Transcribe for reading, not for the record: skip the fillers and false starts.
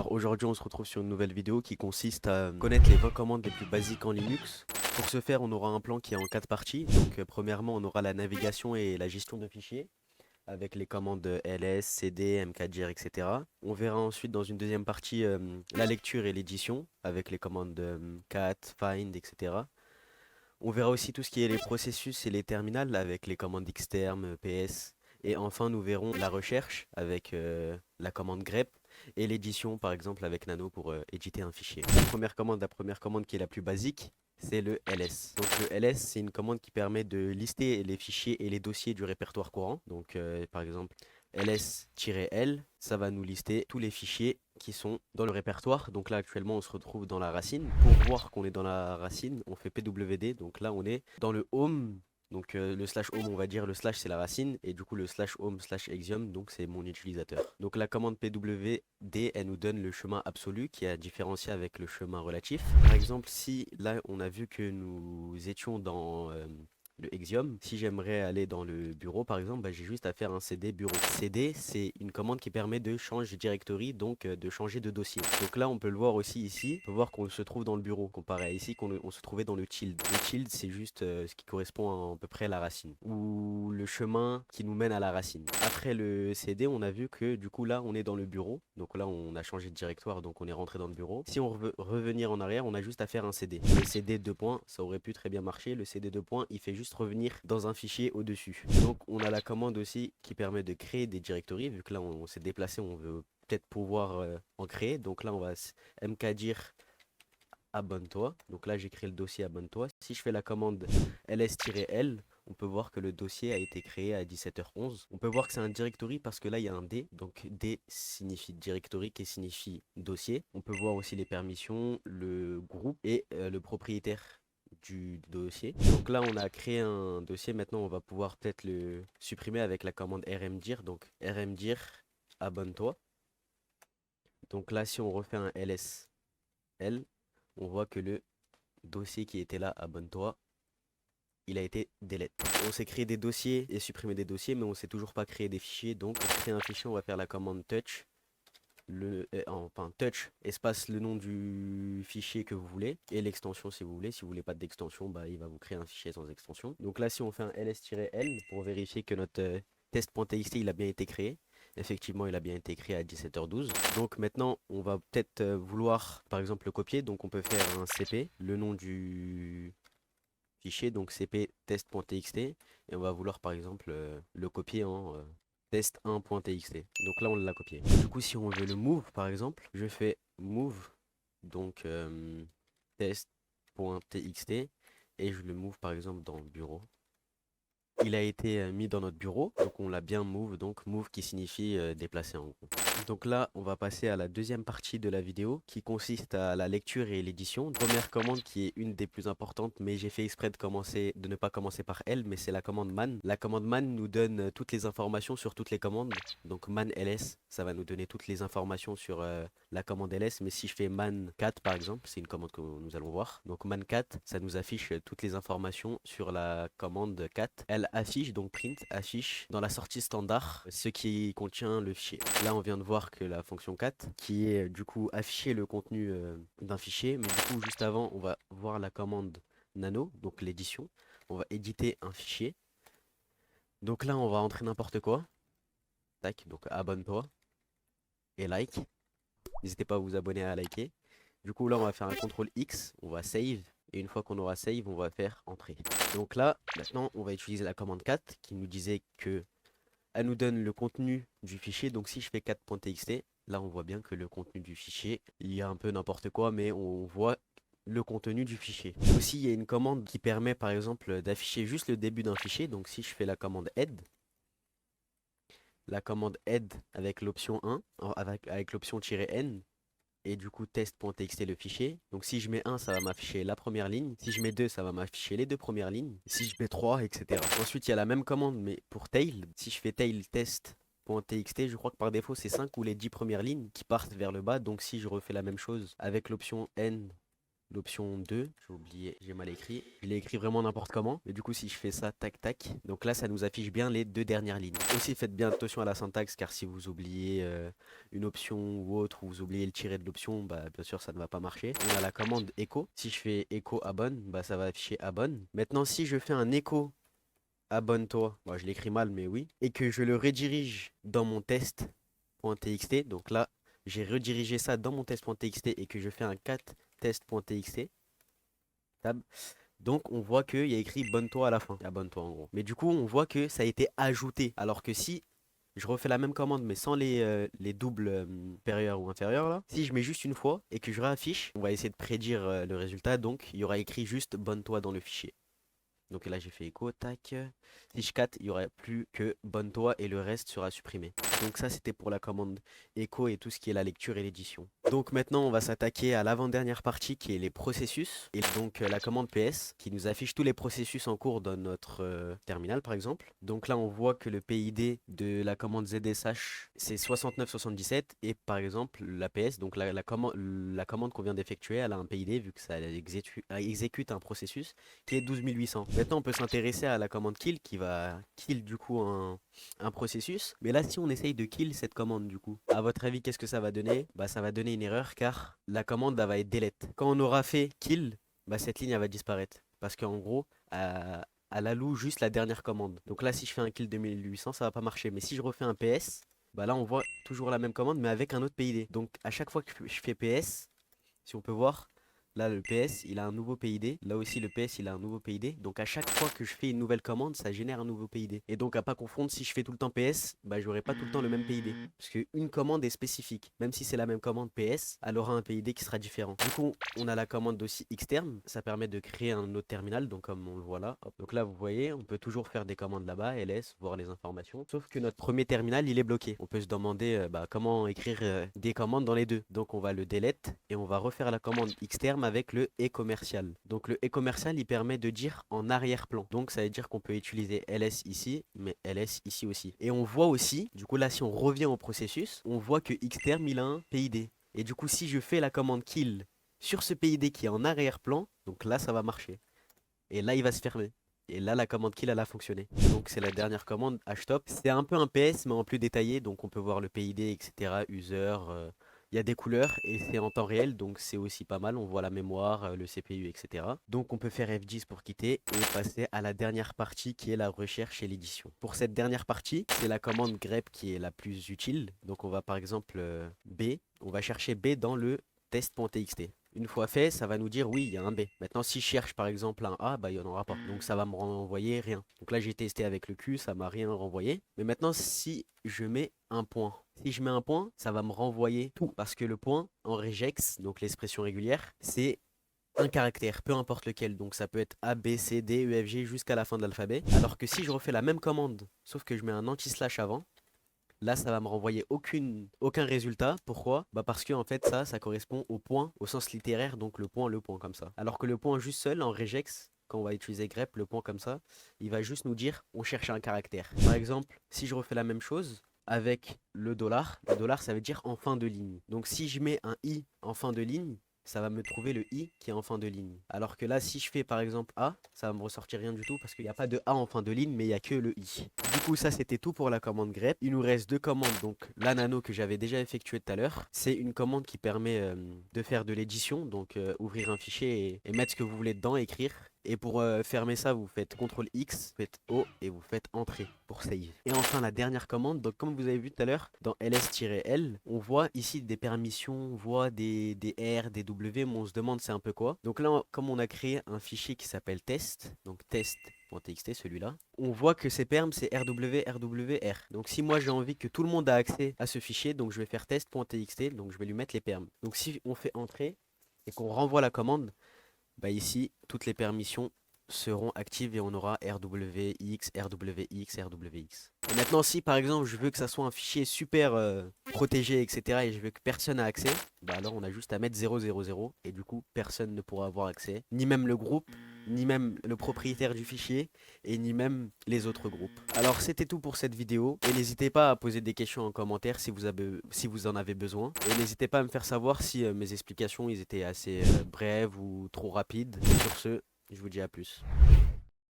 Alors aujourd'hui on se retrouve sur une nouvelle vidéo qui consiste à connaître les 20 commandes les plus basiques en Linux. Pour ce faire on aura un plan qui est en 4 parties. Donc premièrement on aura la navigation et la gestion de fichiers avec les commandes ls, cd, mkdir, etc. On verra ensuite dans une deuxième partie la lecture et l'édition avec les commandes cat, find, etc. On verra aussi tout ce qui est les processus et les terminals avec les commandes xterm, ps. Et enfin, nous verrons la recherche avec la commande grep et l'édition, par exemple, avec Nano pour éditer un fichier. La première commande qui est la plus basique, c'est le ls. Donc le ls, c'est une commande qui permet de lister les fichiers et les dossiers du répertoire courant. Donc par exemple, ls-l, ça va nous lister tous les fichiers qui sont dans le répertoire. Donc là actuellement on se retrouve dans la racine. Pour voir qu'on est dans la racine, on fait pwd. Donc là on est dans le home. Donc le slash home, on va dire le slash c'est la racine et du coup le slash home slash exium, donc c'est mon utilisateur. Donc la commande pwd, elle nous donne le chemin absolu qui est à différencier avec le chemin relatif. Par exemple, si là on a vu que nous étions dans le Exium, si j'aimerais aller dans le bureau par exemple, j'ai juste à faire un cd bureau. Cd, c'est une commande qui permet de changer directory, donc de changer de dossier. Donc là on peut le voir aussi ici, on peut voir qu'on se trouve dans le bureau, comparé à ici qu'on se trouvait dans le tilde. Le tilde c'est juste ce qui correspond à peu près à la racine, ou le chemin qui nous mène à la racine. Après le cd, on a vu que du coup là on est dans le bureau, donc là on a changé de directoire, donc on est rentré dans le bureau. Si on veut revenir en arrière, on a juste à faire un cd. Le cd 2 points, ça aurait pu très bien marcher, le cd 2 points il fait juste revenir dans un fichier au-dessus. Donc on a la commande aussi qui permet de créer des directories, vu que là on s'est déplacé, on veut peut-être pouvoir en créer. Donc là on va mkdir abonne-toi. Donc là j'ai créé le dossier abonne-toi. Si je fais la commande ls-l, on peut voir que le dossier a été créé à 17h11. On peut voir que c'est un directory parce que là il y a un D. Donc D signifie directory qui signifie dossier. On peut voir aussi les permissions, le groupe et le propriétaire du dossier. Donc là on a créé un dossier. Maintenant on va pouvoir peut-être le supprimer avec la commande rmdir. Donc rmdir abonne-toi. Donc là si on refait un ls-l, on voit que le dossier qui était là, abonne-toi, il a été delete. On s'est créé des dossiers et supprimé des dossiers, mais on s'est toujours pas créé des fichiers. Donc pour créer un fichier, on va faire la commande touch, enfin touch espace le nom du fichier que vous voulez et l'extension si vous voulez. Si vous voulez pas d'extension, il va vous créer un fichier sans extension. Donc là, si on fait un ls-l pour vérifier que notre test.txt il a bien été créé. Effectivement, il a bien été créé à 17h12. Donc maintenant, on va peut-être vouloir, par exemple, le copier. Donc on peut faire un cp, le nom du fichier, donc cp test.txt. Et on va vouloir, par exemple, le copier en test1.txt. Donc là, on l'a copié. Du coup, si on veut le move, par exemple, je fais move, donc test.txt. Et je le move, par exemple, dans le bureau. Il a été mis dans notre bureau, donc on l'a bien move, donc move qui signifie déplacer en gros. Donc là, on va passer à la deuxième partie de la vidéo qui consiste à la lecture et l'édition. Première commande qui est une des plus importantes, mais j'ai fait exprès de ne pas commencer par elle, mais c'est la commande man. La commande man nous donne toutes les informations sur toutes les commandes. Donc man ls, ça va nous donner toutes les informations sur la commande ls, mais si je fais man cat par exemple, c'est une commande que nous allons voir. Donc man cat, ça nous affiche toutes les informations sur la commande cat. Elle affiche, donc print, affiche dans la sortie standard ce qui contient le fichier. Là on vient de voir que la fonction cat, qui est du coup afficher le contenu d'un fichier, mais du coup juste avant on va voir la commande nano, donc l'édition. On va éditer un fichier. Donc là on va entrer n'importe quoi. Tac, donc abonne-toi et like. N'hésitez pas à vous abonner et à liker. Du coup là on va faire un CTRL X, on va save. Et une fois qu'on aura save, on va faire entrer. Donc là, maintenant, on va utiliser la commande cat qui nous disait que elle nous donne le contenu du fichier. Donc si je fais cat.txt, là on voit bien que le contenu du fichier, il y a un peu n'importe quoi, mais on voit le contenu du fichier. Aussi, il y a une commande qui permet par exemple d'afficher juste le début d'un fichier. Donc si je fais la commande head, avec l'option 1, avec l'option "-n", et du coup test.txt le fichier. Donc si je mets 1, ça va m'afficher la première ligne. Si je mets 2, ça va m'afficher les deux premières lignes. Si je mets 3, etc. Ensuite, il y a la même commande, mais pour tail. Si je fais tail test.txt, je crois que par défaut, c'est 5 ou les 10 premières lignes qui partent vers le bas. Donc si je refais la même chose avec l'option n l'option 2, j'ai oublié, j'ai mal écrit. Je l'ai écrit vraiment n'importe comment. Mais du coup, si je fais ça, tac, tac. Donc là, ça nous affiche bien les deux dernières lignes. Aussi, faites bien attention à la syntaxe, car si vous oubliez une option ou autre, ou vous oubliez le tiret de l'option, bah bien sûr, ça ne va pas marcher. On a la commande echo. Si je fais echo abonne, bah ça va afficher abonne. Maintenant, si je fais un echo abonne-toi, bon, je l'écris mal, mais oui, et que je le redirige dans mon test.txt, donc là, j'ai redirigé ça dans mon test.txt et que je fais un cat test.txt, tab. Donc on voit qu'il y a écrit bonne-toi à la fin, abonne-toi en gros. Mais du coup, on voit que ça a été ajouté, alors que si je refais la même commande mais sans les doubles supérieurs ou inférieurs là, si je mets juste une fois et que je réaffiche, on va essayer de prédire le résultat, donc il y aura écrit juste bonne-toi dans le fichier. Donc là j'ai fait écho, tac. Si je cat, il n'y aurait plus que bonne-toi et le reste sera supprimé. Donc ça c'était pour la commande écho et tout ce qui est la lecture et l'édition. Donc maintenant on va s'attaquer à l'avant-dernière partie qui est les processus. Et donc la commande PS qui nous affiche tous les processus en cours dans notre terminal par exemple. Donc là on voit que le PID de la commande ZSH c'est 6977 et par exemple la PS, donc la commande qu'on vient d'effectuer, elle a un PID vu que ça exécute un processus qui est 12800. Maintenant, on peut s'intéresser à la commande kill qui va kill du coup un processus. Mais là, si on essaye de kill cette commande du coup, à votre avis, qu'est-ce que ça va donner? Bah, ça va donner une erreur car la commande va être delete. Quand on aura fait kill, bah, cette ligne elle va disparaître. Parce qu'en gros, elle alloue juste la dernière commande. Donc là, si je fais un kill 2800, ça va pas marcher. Mais si je refais un PS, bah là, on voit toujours la même commande mais avec un autre PID. Donc à chaque fois que je fais PS, si on peut voir, là, le PS, il a un nouveau PID. Là aussi, le PS, il a un nouveau PID. Donc, à chaque fois que je fais une nouvelle commande, ça génère un nouveau PID. Et donc, à pas confondre, si je fais tout le temps PS, bah, j'aurai pas tout le temps le même PID. Parce qu'une commande est spécifique. Même si c'est la même commande PS, elle aura un PID qui sera différent. Du coup, on a la commande aussi xterm. Ça permet de créer un autre terminal. Donc, comme on le voit là. Hop. Donc là, vous voyez, on peut toujours faire des commandes là-bas, ls, voir les informations. Sauf que notre premier terminal, il est bloqué. On peut se demander comment écrire des commandes dans les deux. Donc, on va le delete et on va refaire la commande xterm avec le e-commercial. Donc le e-commercial il permet de dire en arrière-plan. Donc ça veut dire qu'on peut utiliser ls ici, mais ls ici aussi. Et on voit aussi, du coup là si on revient au processus, on voit que xterm il a un PID. Et du coup si je fais la commande kill sur ce PID qui est en arrière-plan, donc là ça va marcher. Et là il va se fermer. Et là, la commande kill, elle a fonctionné. Donc, c'est la dernière commande, htop. C'est un peu un PS, mais en plus détaillé. Donc, on peut voir le PID, etc. User. Il y a des couleurs et c'est en temps réel. Donc, c'est aussi pas mal. On voit la mémoire, le CPU, etc. Donc, on peut faire F10 pour quitter et passer à la dernière partie qui est la recherche et l'édition. Pour cette dernière partie, c'est la commande grep qui est la plus utile. Donc, on va par exemple B. On va chercher B dans le test.txt. Une fois fait, ça va nous dire oui, il y a un B. Maintenant, si je cherche par exemple un A, bah il n'y en aura pas. Donc ça va me renvoyer rien. Donc là, j'ai testé avec le Q, ça m'a rien renvoyé. Mais maintenant, si je mets un point, si je mets un point, ça va me renvoyer tout. Parce que le point, en regex, donc l'expression régulière, c'est un caractère, peu importe lequel. Donc ça peut être A, B, C, D, E, F, G jusqu'à la fin de l'alphabet. Alors que si je refais la même commande, sauf que je mets un anti-slash avant, là, ça va me renvoyer aucun résultat. Pourquoi? Bah parce que en fait, ça correspond au point, au sens littéraire, donc le point comme ça. Alors que le point juste seul, en regex, quand on va utiliser grep, le point comme ça, il va juste nous dire on cherche un caractère. Par exemple, si je refais la même chose avec le dollar ça veut dire en fin de ligne. Donc si je mets un i en fin de ligne, ça va me trouver le i qui est en fin de ligne. Alors que là, si je fais par exemple A, ça va me ressortir rien du tout parce qu'il n'y a pas de A en fin de ligne, mais il n'y a que le i. Du coup, ça c'était tout pour la commande grep. Il nous reste deux commandes. Donc la nano que j'avais déjà effectuée tout à l'heure, c'est une commande qui permet de faire de l'édition, donc ouvrir un fichier et mettre ce que vous voulez dedans, écrire. Et pour fermer ça, vous faites CTRL X, vous faites O et vous faites Entrée pour save. Et enfin la dernière commande, donc comme vous avez vu tout à l'heure, dans ls-l, on voit ici des permissions, on voit des R, des W, mais on se demande c'est un peu quoi. Donc là, comme on a créé un fichier qui s'appelle test, donc test.txt celui-là, on voit que ces perms c'est RWRWR. Donc si moi j'ai envie que tout le monde a accès à ce fichier, donc je vais faire test.txt, donc je vais lui mettre les perms. Donc si on fait Entrée et qu'on renvoie la commande, bah ici, toutes les permissions seront actives et on aura RWX, RWX, RWX. Et maintenant, si par exemple je veux que ça soit un fichier super protégé, etc. et je veux que personne ait accès, bah alors on a juste à mettre 000 et du coup personne ne pourra avoir accès, ni même le groupe, ni même le propriétaire du fichier et ni même les autres groupes. Alors c'était tout pour cette vidéo et n'hésitez pas à poser des questions en commentaire si vous en avez besoin et n'hésitez pas à me faire savoir si mes explications ils étaient assez brèves ou trop rapides. Et sur ce, je vous dis à plus.